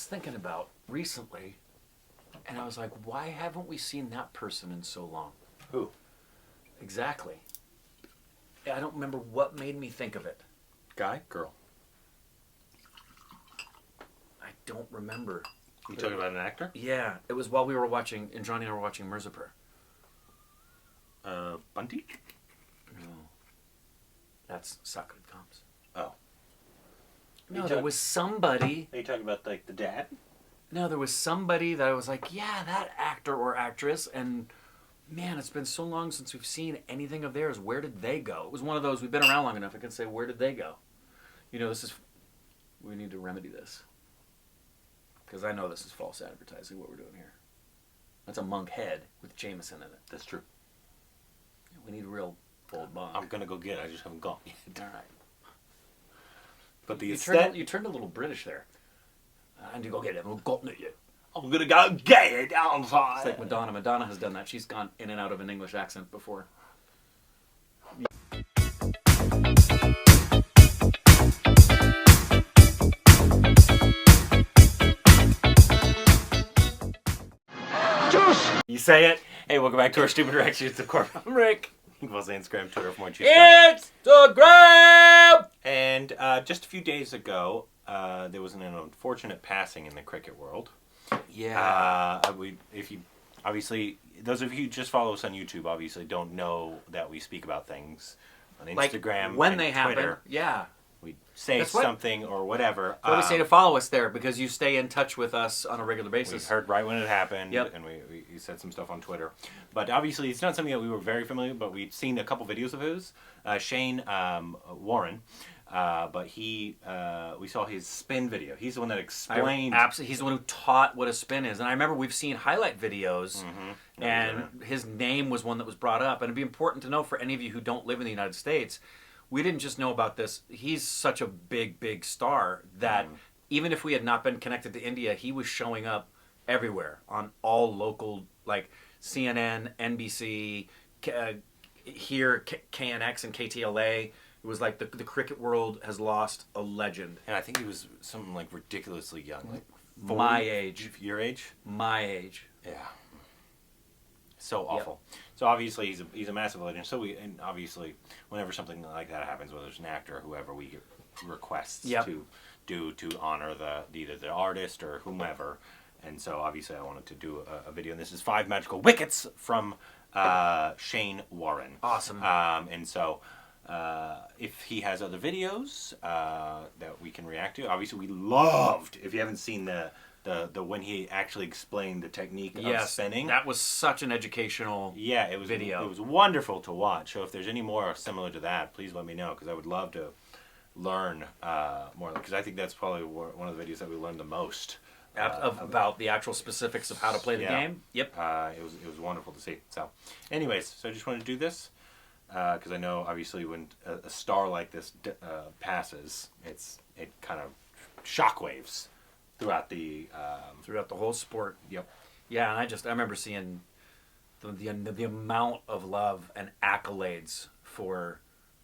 thinking about recently, and I was like, why haven't we seen that person in so long? Who? Exactly. I don't remember what made me think of it. Guy? Girl? I don't remember. You talking about an actor? Yeah, it was while we were watching, and Johnny and I were watching Mirzapur. Bunty? No. That's Sacred Comes. Oh. No, there was somebody... Are you talking about, like, the dad? No, there was somebody that I was like, yeah, that actor or actress, and man, it's been so long since we've seen anything of theirs. Where did they go? It was one of those, we've been around long enough, I can say, where did they go? You know, this is... We need to remedy this. Because I know this is false advertising, what we're doing here. That's a monk head with Jameson in it. That's true. We need a real old monk. I'm going to go get it. I just haven't gone yet. All right. But you turned a little British there. I need to go get it. I haven't gotten it yet. I'm going to go get it outside. It's like Madonna. Madonna has done that. She's gone in and out of an English accent before. You say it. Hey, welcome back to our stupid reactions to Korbins. I'm Rick. Follow us on Instagram, Twitter for more juice. Instagram! And just a few days ago, there was an unfortunate passing in the cricket world. Yeah. Obviously, those of you who just follow us on YouTube, obviously don't know that we speak about things on Instagram, like when and they Twitter. happen. Yeah. We say something or whatever. So we say to follow us there because you stay in touch with us on a regular basis. We heard right when it happened, yep. And we said some stuff on Twitter. But obviously, it's not something that we were very familiar with, but we'd seen a couple videos of his. Shane Warne, but we saw his spin video. He's the one that explained. Absolutely, he's the one who taught what a spin is. And I remember we've seen highlight videos, and his name was one that was brought up. And it'd be important to know for any of you who don't live in the United States, we didn't just know about this. He's such a big, big star that even if we had not been connected to India, he was showing up everywhere on all local, like CNN, NBC, here, KNX and KTLA. It was like the cricket world has lost a legend. And I think he was something like ridiculously young. Like 40, my age. Your age? My age. Yeah. So awful. Yep. So obviously he's a massive legend. So and obviously whenever something like that happens, whether it's an actor or whoever, we get requests to do to honor either the artist or whomever. And so obviously I wanted to do a video, and this is 5 magical wickets from Shane Warne. Awesome. And so if he has other videos that we can react to, obviously we loved. If you haven't seen the when he actually explained the technique of spinning. That was such an educational video. It was wonderful to watch. So if there's any more similar to that, please let me know, because I would love to learn more, because I think that's probably one of the videos that we learned the most about the actual specifics of how to play the game. Yep. It was wonderful to see. So anyways, so I just wanted to do this because I know obviously when a star like this passes, it kind of shockwaves throughout the whole sport. Yep. Yeah, and I remember seeing the amount of love and accolades for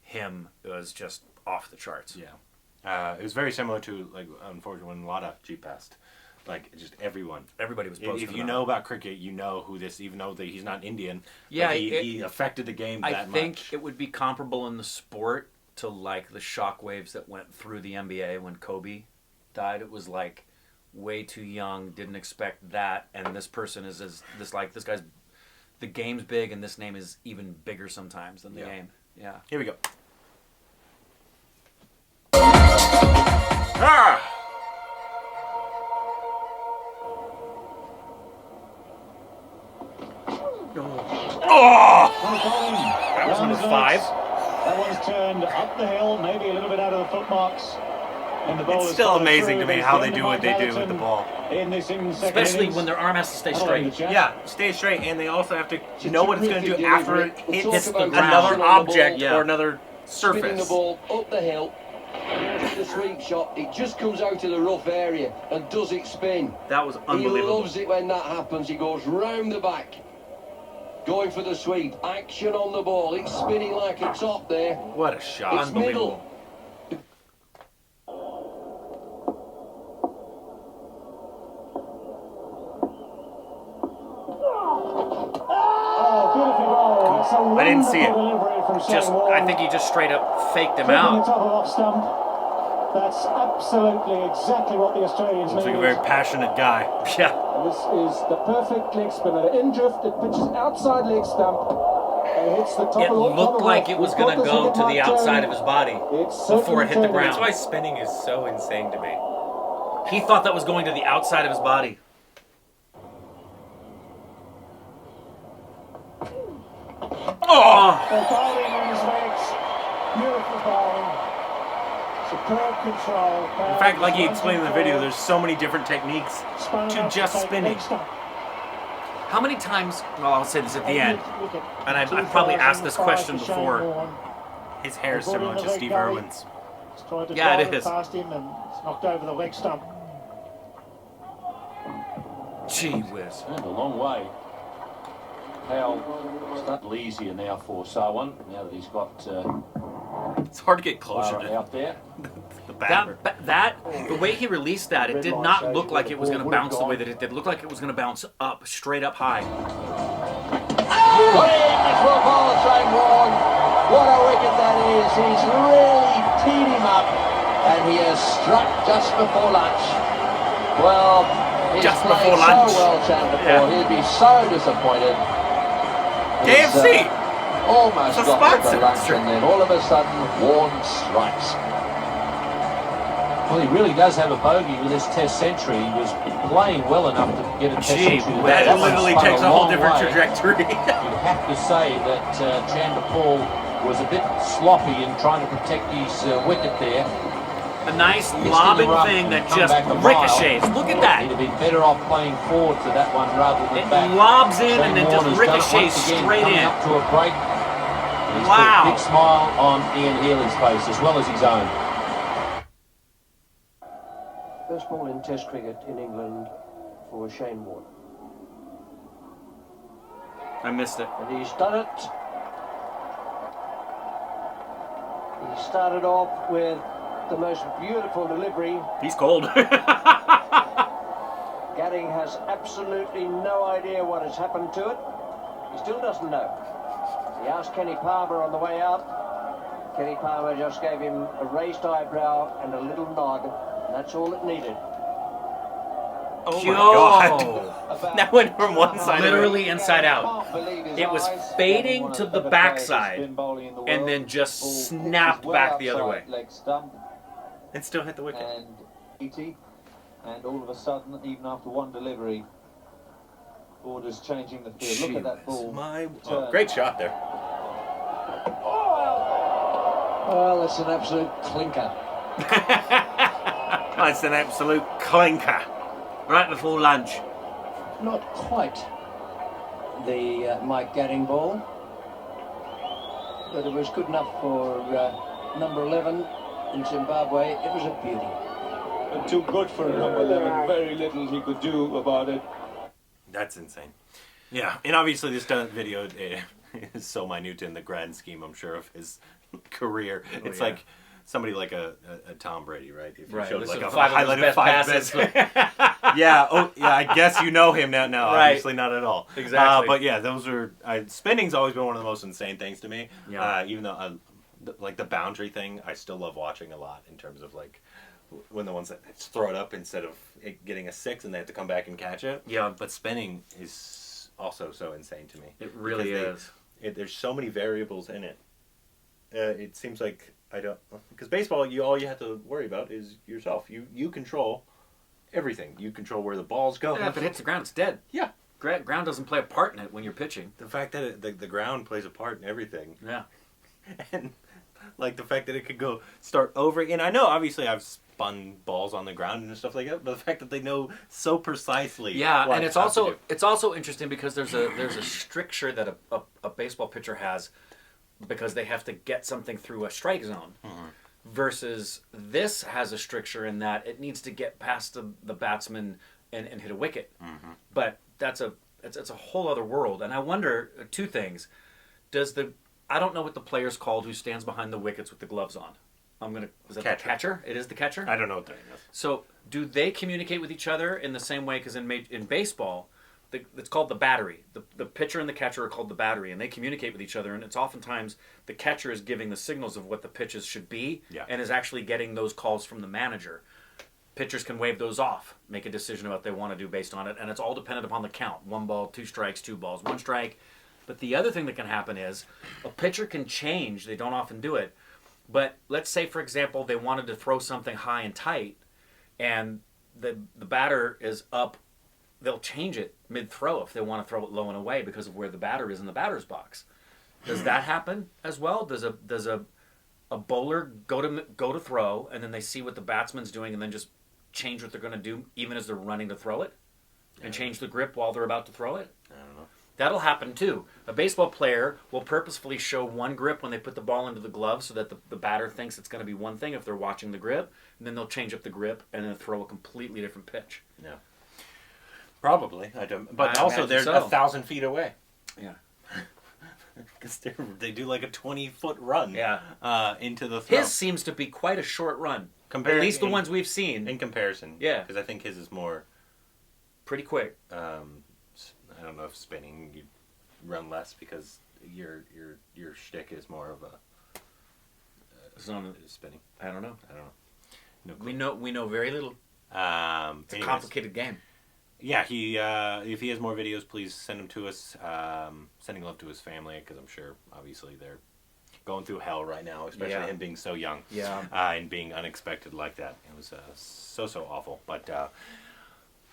him was just off the charts. Yeah. It was very similar to, like, unfortunately, when Lada G passed. Like, just everybody was posting. If you know about cricket, you know who this, even though he's not Indian. Yeah, he affected the game that much. I think it would be comparable in the sport to, like, the shockwaves that went through the NBA when Kobe died. It was like way too young, didn't expect that, and this person is this guy's, the game's big, and this name is even bigger sometimes than the game. Yeah. Here we go. Ah! Oh! That was number 5. That one's turned up the hill, maybe a little bit out of the footmarks. It's still amazing to me how they do what they do with the ball. Especially when their arm has to stay straight. Yeah, stay straight, and they also have to know what it's going to do after it hits another object or another surface. Spinning the ball up the hill, the sweep shot, it just comes out of the rough area and does it spin. That was unbelievable. He loves it when that happens. He goes round the back, going for the sweep. Action on the ball. It's spinning like a top there. What a shot. It's unbelievable. Middle. I didn't see it. Just, I think he just straight up faked him The out. top of off stump. That's absolutely exactly what the Australians Looks like a needed. very passionate guy. Yeah. And this is the perfect leg spinner. In drift, it pitches outside leg stump. And hits the top It of the looked like it was going to go to the outside of his body before it hit the ground. That's why spinning is so insane to me. He thought that was going to the outside of his body. Oh! They're bowling on his legs. Beautiful bowling. Superb control. In fact, like he explained in the video, there's so many different techniques to just spinning. How many times, well, I'll say this at the end, and I've probably asked this question before. His hair is similar to Steve Irwin's. Yeah, it is. Past him and it's knocked over the leg stump. Gee whiz. And a long way. How it's a little easier now for Sarwan, now that he's got It's hard to get closer Lara to out there. the batter. The way he released that, it did not look like it was going to bounce the way that it did. It looked like it was going to bounce up, straight up high. Put in the full ball train, Warne. What a wicket that is. He's really teed him up, and he has struck just before lunch. Well, he's Just played before lunch. so well, Chandler. Yeah. He'd be so disappointed. KFC! Almost It's a got to sponsor. the lunch, and then all of a sudden, Warne strikes. Well, he really does have a bogey with his Test century. He was playing well enough to get a Test Gee, century. that one literally spun takes a whole long different way. trajectory. You have to say that Chandler Paul was a bit sloppy in trying to protect his wicket there. A nice Gets in the lobbing rough thing and that come just back a mile. ricochets. Look at He'd that. have been better off playing forward to that one rather than It back. lobs in and then Shane just Warne has done it ricochets once again, straight coming in. up to a break. He's Wow. put a big smile on Ian Healy's face as well as his own. First ball in Test cricket in England for Shane Warne. I missed it. And he's done it. He started off with the most beautiful delivery. He's cold. Gadding has absolutely no idea what has happened to it. He still doesn't know. He asked Kenny Palmer on the way out. Kenny Palmer just gave him a raised eyebrow and a little nod, and that's all it needed. Oh Yo. my god. That went from one side Literally inside out. It was fading to the backside and then just snapped back the other way. Leg stump and still hit the wicket. and 80, and all of a sudden, even after one delivery, orders changing the field. Look at that ball. Great shot there. Well, it's an absolute clinker. That's an absolute clinker. Right before lunch. Not quite the Mike Gadding ball, but it was good enough for number 11 in Zimbabwe. It was a beauty. But too good for a number 11. Very little he could do about it. That's insane. Yeah, and obviously this video is so minute in the grand scheme, I'm sure, of his career. It's like somebody like a Tom Brady, right? If you showed like a highlighted five best yeah, I guess you know him now. No, Right. obviously not at all. Exactly. But yeah, those are spinning's always been one of the most insane things to me. Yeah. Even though like the boundary thing, I still love watching a lot in terms of like when the ones that throw it up instead of it getting a 6 and they have to come back and catch it. Yeah. But spinning is also so insane to me. It really is. There's so many variables in it. It seems like because baseball, all you have to worry about is yourself. You control everything. You control where the balls go. Yeah, if it hits the ground, it's dead. Yeah. Ground doesn't play a part in it when you're pitching. The fact that the ground plays a part in everything. Yeah. And like the fact that it could start over again. I know obviously I've spun balls on the ground and stuff like that, but the fact that they know so precisely. Yeah, what and it's have to also do. interesting because there's a stricture that a baseball pitcher has because they have to get something through a strike zone. Mm-hmm. Versus this has a stricture in that it needs to get past the batsman and hit a wicket. Mm-hmm. But it's a whole other world. And I wonder two things. I don't know what the player's called who stands behind the wickets with the gloves on. Is that the catcher? It is the catcher? I don't know what that is. So do they communicate with each other in the same way? Because in baseball, it's called the battery. The pitcher and the catcher are called the battery, and they communicate with each other. And it's oftentimes the catcher is giving the signals of what the pitches should be, and is actually getting those calls from the manager. Pitchers can wave those off, make a decision about what they want to do based on it, and it's all dependent upon the count. 1 ball, 2 strikes, 2 balls, 1 strike. But the other thing that can happen is a pitcher can change. They don't often do it. But let's say, for example, they wanted to throw something high and tight, and the batter is up. They'll change it mid-throw if they want to throw it low and away because of where the batter is in the batter's box. Does that happen as well? Does a bowler go to throw, and then they see what the batsman's doing, and then just change what they're going to do even as they're running to throw it, and change the grip while they're about to throw it? I don't know. That'll happen too. A baseball player will purposefully show one grip when they put the ball into the glove so that the batter thinks it's going to be one thing if they're watching the grip, and then they'll change up the grip and then throw a completely different pitch. Yeah. Probably. I don't, but I also they're so. 1,000 feet away. Yeah. Because they do like a 20-foot run into the throw. His seems to be quite a short run. At least the ones we've seen. In comparison. Yeah. Because I think his is more... Pretty quick. I don't know if spinning you run less because your shtick is more of a spinning. I don't know. No We know very little. It's a complicated game. Yeah, if he has more videos, please send them to us. Sending love to his family because I'm sure obviously they're going through hell right now, especially him being so young. Yeah. And being unexpected like that. It was so awful. But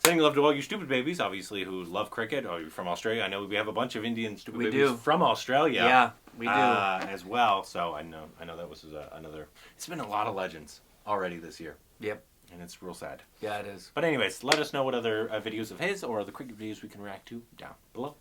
sending love to all you stupid babies, obviously, who love cricket or you're from Australia. I know we have a bunch of Indian stupid babies from Australia. Yeah, we do. As well. So I know that was another... It's been a lot of legends already this year. Yep. And it's real sad. Yeah, it is. But anyways, let us know what other videos of his or the cricket videos we can react to down below.